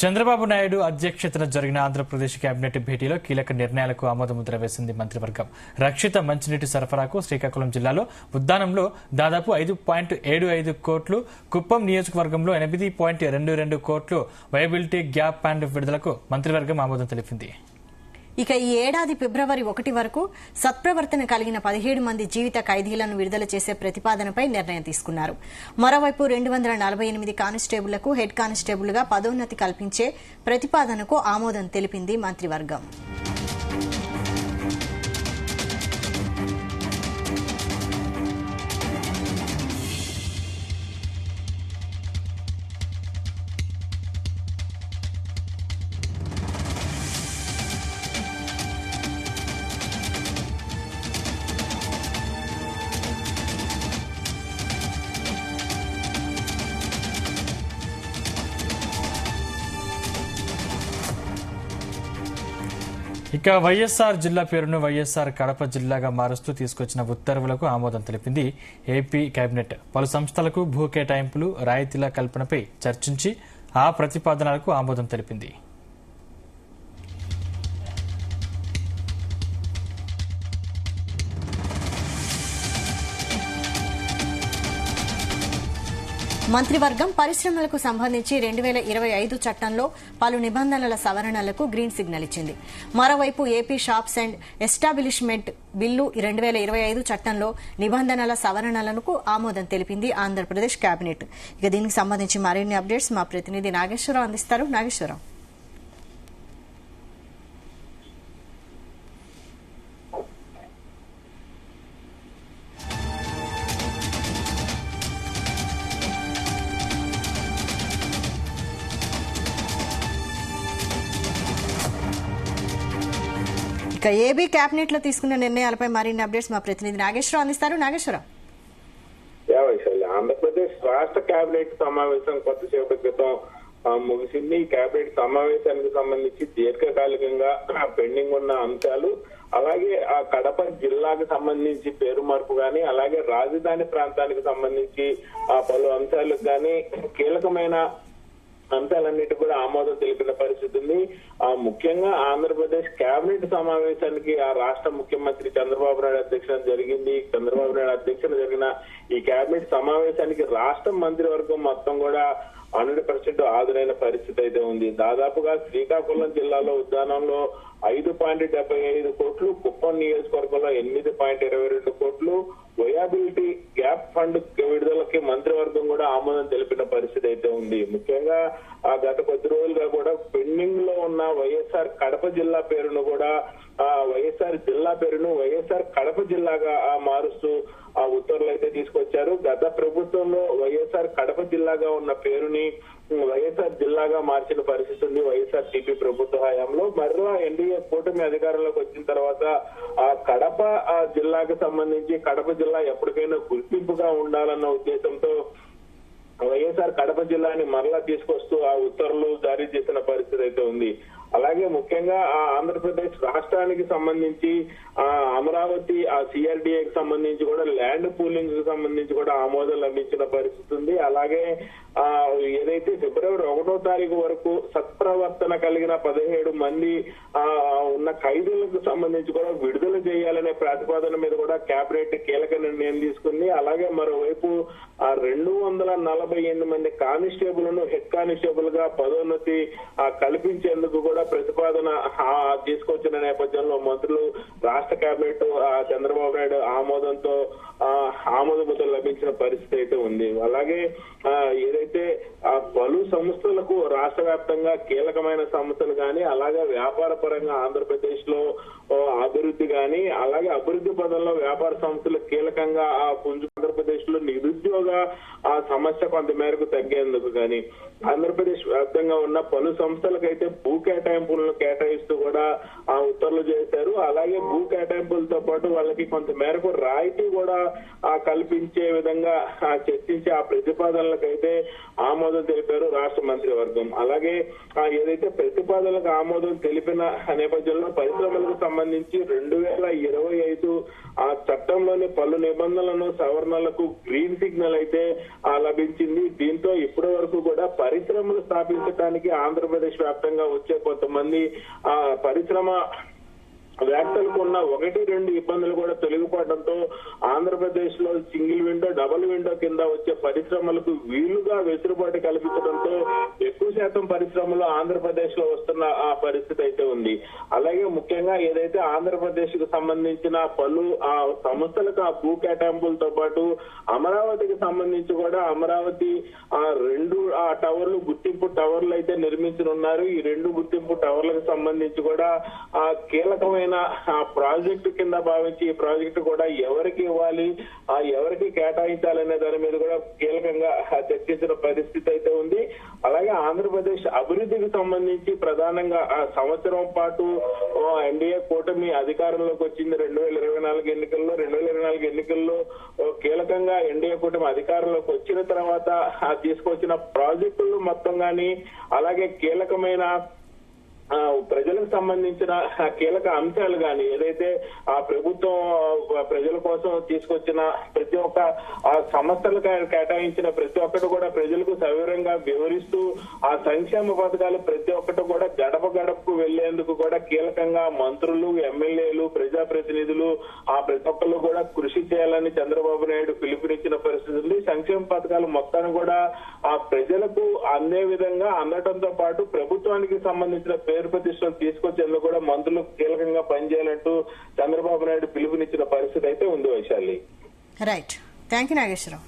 చంద్రబాబు నాయుడు అధ్యక్షతన జరిగిన ఆంధ్రప్రదేశ్ కేబినెట్ భేటీలో కీలక నిర్ణయాలకు ఆమోదముద్ర వేసింది మంత్రివర్గం. రక్షిత మంచినీటి సరఫరాకు శ్రీకాకుళం జిల్లాలో ఉద్దానంలో దాదాపు 5.75 కోట్లు, కుప్పం నియోజకవర్గంలో 8.22 కోట్లు వయబిలిటీ గ్యాప్ ఫండ్ విడుదలకు మంత్రివర్గం ఆమోదం తెలిపింది. ఇక ఈ ఏడాది ఫిబ్రవరి 1 వరకు సత్ప్రవర్తన కలిగిన 17 మంది జీవిత ఖైదీలను విడుదల చేసే ప్రతిపాదనపై నిర్ణయం తీసుకున్నారు. మరోవైపు 248 కానిస్టేబుళ్లకు హెడ్ కానిస్టేబుల్గా పదోన్నతి కల్పించే ప్రతిపాదనకు ఆమోదం తెలిపింది మంత్రివర్గం. ఇక వైఎస్ఆర్ జిల్లా పేరును వైఎస్ఆర్ కడప జిల్లాగా మారుస్తూ తీసుకొచ్చిన ఉత్తర్వులకు ఆమోదం తెలిపింది ఏపీ కేబినెట్. పలు సంస్థలకు భూ కేటాయింపులు, రాయితీల కల్పనపై చర్చించి ఆ ప్రతిపాదనలకు ఆమోదం తెలిపింది. మంత్రివర్గం పరిశ్రమలకు సంబంధించి 2025 చట్టంలో పలు నిబంధనల సవరణలకు గ్రీన్ సిగ్నల్ ఇచ్చింది. మరోవైపు AP shops and establishment bill 2025 చట్టంలో నిబంధనల సవరణలకు ఆమోదం తెలిపింది ఆంధ్రప్రదేశ్ కేబినెట్. ఇక దీనికి సంబంధించి మరిన్ని అప్డేట్స్ మా ప్రతినిధి నాగేశ్వరరావు అందిస్తారు. నాగేశ్వరరావు, ఇక ఏబీ కేబినెట్ లో తీసుకున్న నిర్ణయాలపై మరిన్ని అప్డేట్స్ మా ప్రతినిధి నాగేశ్వరరావు అందిస్తారు. నాగేశ్వరరావు, ఆంధ్రప్రదేశ్ రాష్ట్ర కేబినెట్ సమావేశం కొద్దిసేపటి క్రితం ముగిసింది. ఈ కేబినెట్ సమావేశానికి సంబంధించి దీర్ఘకాలికంగా పెండింగ్ ఉన్న అంశాలు, అలాగే ఆ కడప జిల్లాకు సంబంధించి పేరు మార్పు గాని, అలాగే రాజధాని ప్రాంతానికి సంబంధించి పలు అంశాలకు గాని కీలకమైన అంశాలన్నిటి కూడా ఆమోదం తెలిపిన పరిస్థితి ఉంది. ముఖ్యంగా ఆంధ్రప్రదేశ్ కేబినెట్ సమావేశానికి ఆ రాష్ట్ర ముఖ్యమంత్రి చంద్రబాబు నాయుడు అధ్యక్షత జరిగింది. చంద్రబాబు నాయుడు అధ్యక్షత జరిగిన ఈ కేబినెట్ సమావేశానికి రాష్ట్ర మంత్రివర్గం మొత్తం కూడా 100% హాజరైన పరిస్థితి అయితే ఉంది. దాదాపుగా శ్రీకాకుళం జిల్లాలో ఉద్దానంలో 5.75 కోట్లు, కుప్పం నియోజకవర్గంలో 8.22 కోట్లు వయాబిలిటీ గ్యాప్ ఫండ్ విడుదలకి మంత్రివర్గం కూడా ఆమోదం తెలిపిన పరిస్థితి అయితే ఉంది. ముఖ్యంగా గత కొద్ది రోజులుగా కూడా పెండింగ్ లో ఉన్న వైఎస్ఆర్ కడప జిల్లా పేరును కూడా వైఎస్ఆర్ జిల్లా పేరును వైఎస్ఆర్ కడప జిల్లాగా మారుస్తూ ఆ ఉత్తర్వులు అయితే తీసుకొచ్చారు. గత ప్రభుత్వంలో వైఎస్ఆర్ కడప జిల్లాగా ఉన్న పేరుని వైఎస్ఆర్ జిల్లాగా మార్చిన పరిస్థితి ఉంది వైఎస్ఆర్ టీపీ ప్రభుత్వ హయాంలో. మరలా ఎన్డీఏ కూటమి అధికారంలోకి వచ్చిన తర్వాత ఆ కడప జిల్లాకు సంబంధించి కడప జిల్లా ఎప్పటికైనా గుర్తింపుగా ఉండాలన్న ఉద్దేశంతో వైఎస్ఆర్ కడప జిల్లాని మరలా తీసుకొస్తూ ఆ ఉత్తర్వులు జారీ చేసిన పరిస్థితి అయితే ఉంది. అలాగే ముఖ్యంగా ఆ ఆంధ్రప్రదేశ్ రాష్ట్రానికి సంబంధించి అమరావతి సిఆర్డీఏకి సంబంధించి కూడా ల్యాండ్ పూలింగ్ కి సంబంధించి కూడా ఆమోదం లభించిన పరిస్థితి ఉంది. అలాగే ఏదైతే ఫిబ్రవరి 1వ తారీఖు వరకు సత్ప్రవర్తన కలిగిన 17 మంది ఉన్న ఖైదీలకు సంబంధించి కూడా విడుదల చేయాలనే ప్రతిపాదన మీద కూడా కేబినెట్ కీలక నిర్ణయం తీసుకుంది. అలాగే మరోవైపు 248 మంది కానిస్టేబుల్ను హెడ్ కానిస్టేబుల్ గా పదోన్నతి కల్పించేందుకు కూడా ప్రతిపాదన తీసుకొచ్చిన నేపథ్యంలో మంత్రులు రాష్ట్ర కేబినెట్ చంద్రబాబు నాయుడు ఆమోదంతో ఆమోదముద్ర లభించిన పరిస్థితి అయితే ఉంది. అలాగే ఏదైతే పలు సంస్థలకు రాష్ట్ర వ్యాప్తంగా కీలకమైన సంస్థలు కానీ, అలాగే వ్యాపార పరంగా ఆంధ్రప్రదేశ్ లో అభివృద్ధి కానీ, అలాగే అభివృద్ధి పదంలో వ్యాపార సంస్థలు కీలకంగా ఆంధ్రప్రదేశ్ లో నిరుద్యోగ సమస్య కొంత మేరకు తగ్గేందుకు కానీ, ఆంధ్రప్రదేశ్ వ్యాప్తంగా ఉన్న పలు సంస్థలకైతే భూ కేటాయింపులను కేటాయిస్తూ కూడా ఉత్తర్వులు చేశారు. అలాగే భూ కేటాయింపులతో పాటు వాళ్ళకి కొంత మేరకు రాయితీ కూడా కల్పించే విధంగా చర్చించి ఆ ప్రతిపాదనలకైతే ఆమోదం తెలిపారు రాష్ట్ర మంత్రివర్గం. అలాగే ఏదైతే ప్రతిపాదనలకు ఆమోదం తెలిపిన నేపథ్యంలో పరిశ్రమలకు సంబంధించి 2025 ఆ చట్టంలోని పలు నిబంధనలను సవరణ పరిశ్రమలకు గ్రీన్ సిగ్నల్ అయితే లభించింది. దీంతో ఇప్పటి వరకు కూడా పరిశ్రమలు స్థాపించడానికి ఆంధ్రప్రదేశ్ వ్యాప్తంగా వచ్చే కొంతమంది పరిశ్రమ వ్యాఖ్యలకు ఉన్న 1-2 ఇబ్బందులు కూడా తొలగిపోవడంతో ఆంధ్రప్రదేశ్ లో సింగిల్ విండో, డబుల్ విండో కింద వచ్చే పరిశ్రమలకు వీలుగా వెసులుబాటు కల్పించడంతో ఎక్కువ శాతం పరిశ్రమలు ఆంధ్రప్రదేశ్ లో వస్తున్న ఆ పరిస్థితి అయితే ఉంది. అలాగే ముఖ్యంగా ఏదైతే ఆంధ్రప్రదేశ్ కు సంబంధించిన పలు సంస్థలకు ఆ భూ కేటాయింపులతో పాటు అమరావతికి సంబంధించి కూడా అమరావతి 2 టవర్లు గుర్తింపు టవర్లు అయితే నిర్మించనున్నారు. ఈ 2 గుర్తింపు టవర్లకు సంబంధించి కూడా కీలకమైన ప్రాజెక్టు కింద భావించి ఈ ప్రాజెక్టు కూడా ఎవరికి ఇవ్వాలి, ఎవరికి కేటాయించాలనే దాని మీద కూడా కీలకంగా చర్చించిన పరిస్థితి అయితే ఉంది. అలాగే ఆంధ్రప్రదేశ్ అభివృద్ధికి సంబంధించి ప్రధానంగా సంవత్సరం పాటు ఎన్డీఏ కూటమి అధికారంలోకి వచ్చింది 2024 ఎన్నికల్లో. 2024 ఎన్నికల్లో కీలకంగా ఎన్డీఏ కూటమి అధికారంలోకి వచ్చిన తర్వాత తీసుకొచ్చిన ప్రాజెక్టులు మొత్తం గానీ, అలాగే కీలకమైన ప్రజలకు సంబంధించిన కీలక అంశాలు గాని, ఏదైతే ప్రభుత్వం ప్రజల కోసం తీసుకొచ్చిన ప్రతి ఒక్క సంస్థలకు కేటాయించిన ప్రతి ఒక్కటి కూడా ప్రజలకు సవివరంగా వివరిస్తూ ఆ సంక్షేమ పథకాలు ప్రతి ఒక్కటి కూడా గడప గడపకు వెళ్లేందుకు కూడా కీలకంగా మంత్రులు, ఎమ్మెల్యేలు, ప్రజాప్రతినిధులు ప్రతి ఒక్కరు కూడా కృషి చేయాలని చంద్రబాబు నాయుడు పిలుపునిచ్చిన పరిస్థితి ఉంది. సంక్షేమ పథకాలు మొత్తాన్ని కూడా ప్రజలకు అందే విధంగా అందడంతో పాటు ప్రభుత్వానికి సంబంధించిన పేరు ప్రతిష్టలు తీసుకొచ్చేందుకు కూడా మంత్రులు కీలకంగా పనిచేయాలంటూ చంద్రబాబు నాయుడు పిలుపునిచ్చిన పరిస్థితి అయితే ఉంది Vaishali. Right, thank you Nageswararao.